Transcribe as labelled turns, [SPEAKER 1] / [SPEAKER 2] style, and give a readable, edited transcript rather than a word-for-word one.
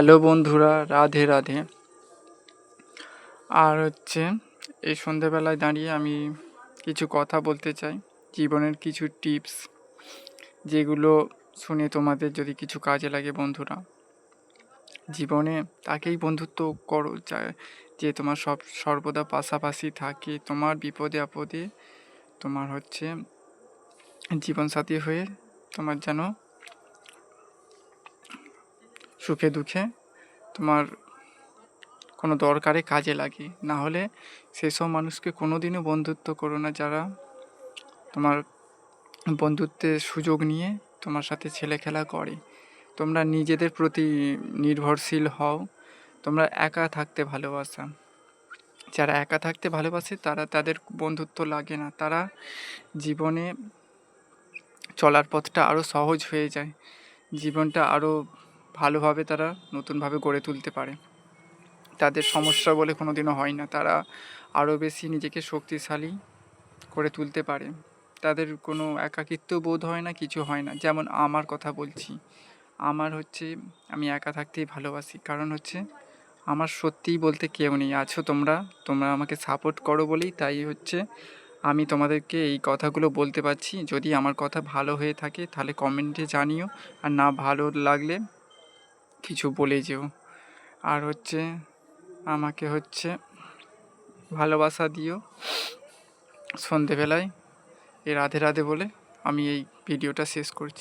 [SPEAKER 1] Hello বন্ধুরা, রাধে রাধে। আর এই সন্ধেবেলায় দাঁড়িয়ে আমি কিছু কথা বলতে চাই, জীবনের কিছু টিপস, যেগুলো শুনে তোমাদের যদি কিছু কাজে লাগে বন্ধুরা। জীবনে তাকেই বন্ধুত্ব করো যে তোমার সর্বদা পাশাপাশি থাকে, তোমার বিপদে আপদে তোমার জীবনসাথী হয়ে তোমার যেন সুখে দুঃখে তোমার কোনো দরকারে কাজে লাগে। না হলে সেসব মানুষকে কোনো দিনও বন্ধুত্ব করো না, যারা তোমার বন্ধুত্বের সুযোগ নিয়ে তোমার সাথে ছেলেখেলা করে। তোমরা নিজেদের প্রতি নির্ভরশীল হও, তোমরা একা থাকতে ভালোবাসা। যারা একা থাকতে ভালোবাসে তাদের বন্ধুত্ব লাগে না, তারা জীবনে চলার পথটা আরও সহজ হয়ে যায়, জীবনটা আরও ভালোভাবে তারা নতুনভাবে গড়ে তুলতে পারে। তাদের সমস্যা বলে কোনো দিনও হয় না, তারা আরও বেশি নিজেকে শক্তিশালী করে তুলতে পারে। তাদের কোনো একাকিত্ব বোধ হয় না, কিছু হয় না। যেমন আমার কথা বলছি, আমার আমি একা থাকতেই ভালোবাসি, কারণ আমার সত্যিই বলতে কেউ নেই। আছো তোমরা, তোমরা আমাকে সাপোর্ট করো বলেই তাই আমি তোমাদেরকে এই কথাগুলো বলতে পারছি। যদি আমার কথা ভালো হয়ে থাকে তাহলে কমেন্টে জানিও, আর না ভালো লাগলে কিছু বলে যেও। আর আমাকে ভালোবাসা দিও। সন্ধেবেলায় রাধে রাধে বলে আমি এই ভিডিওটা শেষ করছি।